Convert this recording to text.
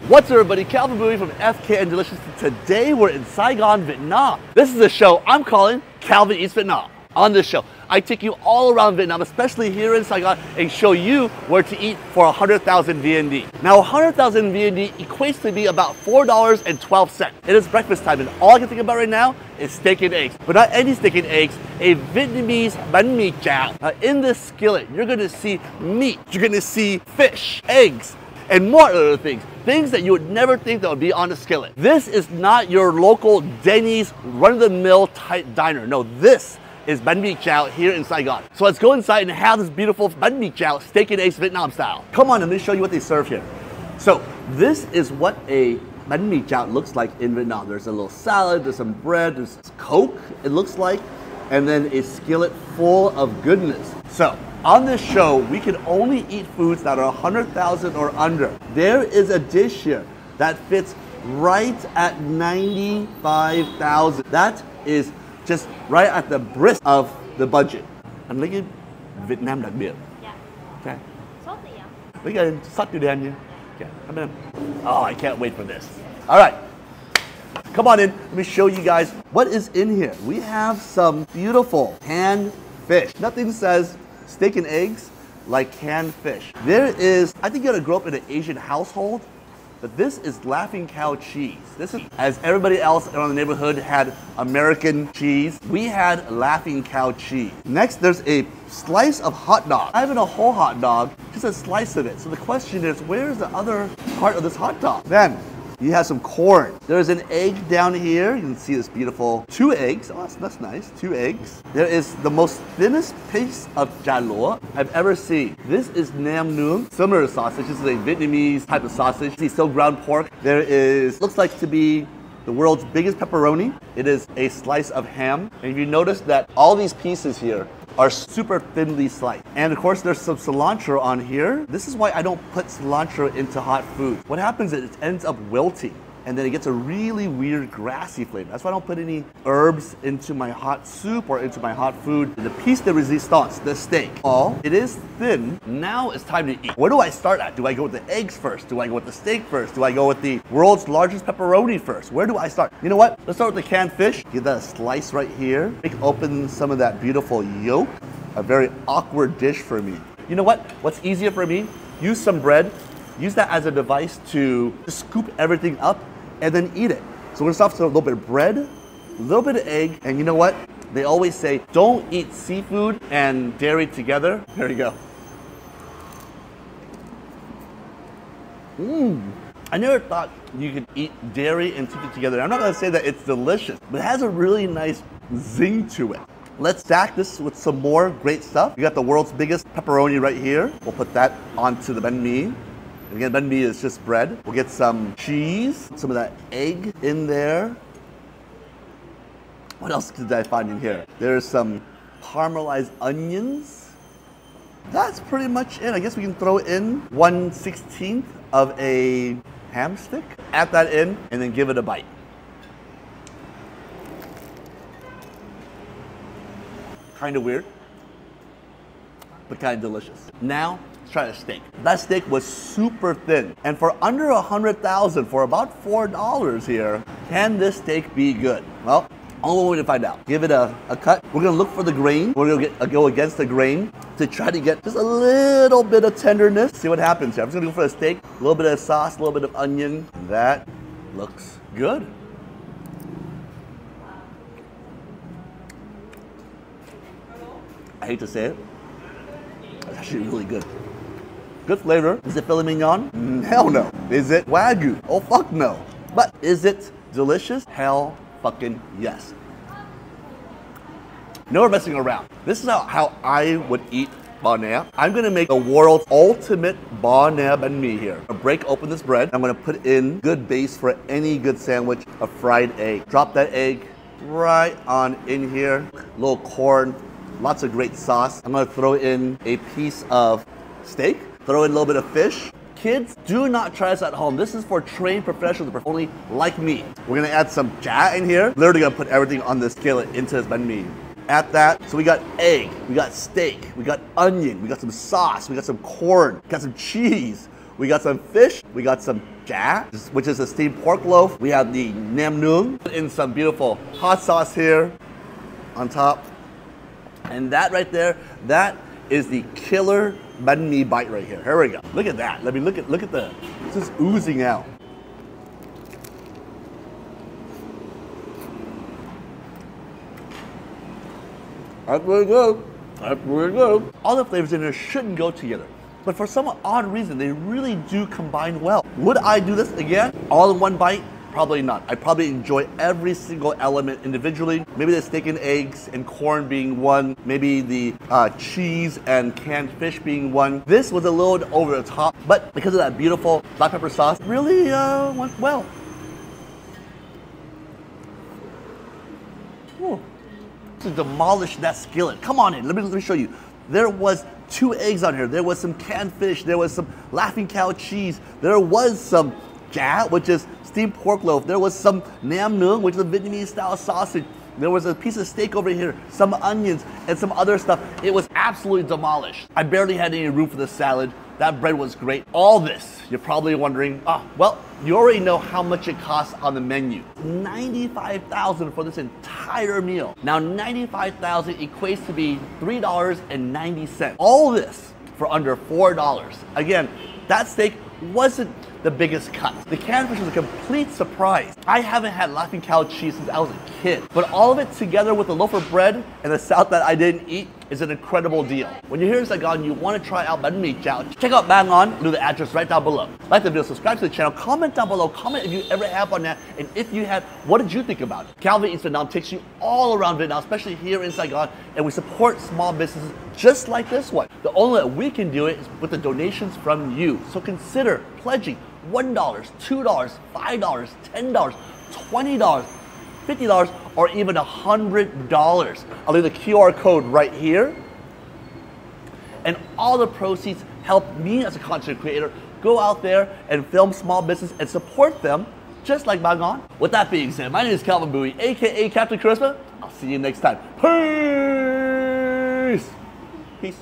What's up, everybody? Calvin Bowie from FKN Deliciousness. Today we're in Saigon, Vietnam. This is a show I'm calling Calvin Eats Vietnam. On this show, I take you all around Vietnam, especially here in Saigon, and show you where to eat for 100,000 VND. Now, 100,000 VND equates to be about $4.12. It is breakfast time, and all I can think about right now is steak and eggs. But not any steak and eggs, a Vietnamese bánh mì chảo. In this skillet, you're gonna see meat, you're gonna see fish, eggs, and more other things. Things that you would never think that would be on a skillet. This is not your local Denny's run-of-the-mill type diner. No, this is bánh mì chảo here in Saigon. So let's go inside and have this beautiful bánh mì chảo, steak and eggs Vietnam style. Come on, let me show you what they serve here. So this is what a bánh mì chảo looks like in Vietnam. There's a little salad, there's some bread, there's Coke, it looks like, and then a skillet full of goodness. So on this show, we can only eat foods that are 100,000 or under. There is a dish here that fits right at 95,000. That is just right at the brisk of the budget. Anh lấy cái Việt Nam đặc biệt. Dạ. Okay. Sốt gì ạ? Lấy cái sốt tiêu đen nha. Okay. Come in. Oh, I can't wait for this. All right. Come on in. Let me show you guys what is in here. We have some beautiful canned fish. Nothing says steak and eggs like canned fish. There is, I think you gotta grow up in an Asian household, but this is Laughing Cow cheese. This is, as everybody else around the neighborhood had American cheese, we had Laughing Cow cheese. Next, there's a slice of hot dog. Not even a whole hot dog, just a slice of it. So the question is, where's the other part of this hot dog? Then, you have some corn. There's an egg down here. You can see this beautiful 2 eggs. Oh, that's nice, 2 eggs. There is the most thinnest piece of chả lúa I've ever seen. This is nam nướng, similar to sausage. This is a Vietnamese type of sausage. You see still ground pork. There is, looks like to be the world's biggest pepperoni. It is a slice of ham. And if you notice that all these pieces here are super thinly sliced. And of course there's some cilantro on here. This is why I don't put cilantro into hot food. What happens is it ends up wilting and then it gets a really weird grassy flavor. That's why I don't put any herbs into my hot soup or into my hot food. The piece de resistance, the steak. Oh, it is thin. Now it's time to eat. Where do I start at? Do I go with the eggs first? Do I go with the steak first? Do I go with the world's largest pepperoni first? Where do I start? You know what? Let's start with the canned fish. Give that a slice right here. Break open some of that beautiful yolk. A very awkward dish for me. You know what? What's easier for me? Use some bread. Use that as a device to scoop everything up and then eat it. So we're gonna start with a little bit of bread, a little bit of egg, and you know what? They always say, don't eat seafood and dairy together. There you go. I never thought you could eat dairy and seafood together. I'm not gonna say that it's delicious, but it has a really nice zing to it. Let's stack this with some more great stuff. We got the world's biggest pepperoni right here. We'll put that onto the bánh mì. And again, bánh mì is just bread. We'll get some cheese, some of that egg in there. What else did I find in here? There's some caramelized onions. That's pretty much it. I guess we can throw in 1/16 of a ham stick. Add that in and then give it a bite. Kind of weird, but kind of delicious. Now, let's try the steak. That steak was super thin. And for under 100,000, for about $4 here, can this steak be good? Well, only way to find out. Give it a cut. We're gonna look for the grain. We're gonna go against the grain to try to get just a little bit of tenderness. See what happens here. I'm just gonna go for the steak, a little bit of sauce, a little bit of onion. That looks good. I hate to say it, it's actually really good. Good flavor. Is it filet mignon? Hell no. Is it Wagyu? Oh fuck no. But is it delicious? Hell fucking yes. No more messing around. This is how I would eat bò nè. I'm gonna make the world's ultimate bò nè bánh mì here. I'm gonna break open this bread. I'm gonna put in good base for any good sandwich, a fried egg. Drop that egg right on in here. A little corn. Lots of great sauce. I'm gonna throw in a piece of steak, throw in a little bit of fish. Kids, do not try this at home. This is for trained professionals, only like me. We're gonna add some chả in here. Literally gonna put everything on this skillet into this bánh mì. Add that. So we got egg, we got steak, we got onion, we got some sauce, we got some corn, we got some cheese. We got some fish. We got some ja, which is a steamed pork loaf. We have the nam nung in some beautiful hot sauce here on top. And that right there, that is the killer banh mi bite right here. Here we go. Look at that. Let me look at the, it's just oozing out. That's really good. That's really good. All the flavors in here shouldn't go together, but for some odd reason, they really do combine well. Would I do this again, all in one bite? Probably not. I probably enjoy every single element individually. Maybe the steak and eggs and corn being one. Maybe the cheese and canned fish being one. This was a little over the top, but because of that beautiful black pepper sauce, really went well. Ooh. To demolish that skillet. Come on in. Let me show you. There was 2 eggs on here. There was some canned fish. There was some laughing cow cheese. There was some ja, which is steamed pork loaf. There was some nam nung, which is a Vietnamese style sausage. There was a piece of steak over here, some onions, and some other stuff. It was absolutely demolished. I barely had any room for the salad. That bread was great. All this, you're probably wondering, well, you already know how much it costs on the menu. $95,000 for this entire meal. Now, $95,000 equates to be $3.90. All this for under $4. Again, that steak wasn't the biggest cut. The canned fish was a complete surprise. I haven't had laughing cow cheese since I was a kid, but all of it together with the loaf of bread and the salad that I didn't eat is an incredible deal. When you're here in Saigon, you want to try out banh mi chow, check out Bang On, leave the address right down below. Like the video, subscribe to the channel, comment down below, comment if you ever have on that, and if you had, what did you think about it? Calvin Eats Vietnam takes you all around Vietnam, especially here in Saigon, and we support small businesses just like this one. The only way that we can do it is with the donations from you. So consider pledging $1, $2, $5, $10, $20, $50, or even $100. I'll leave the QR code right here. And all the proceeds help me as a content creator go out there and film small business and support them just like Baguette. With that being said, my name is Calvin Bowie, aka Captain Charisma. I'll see you next time. Peace! Peace.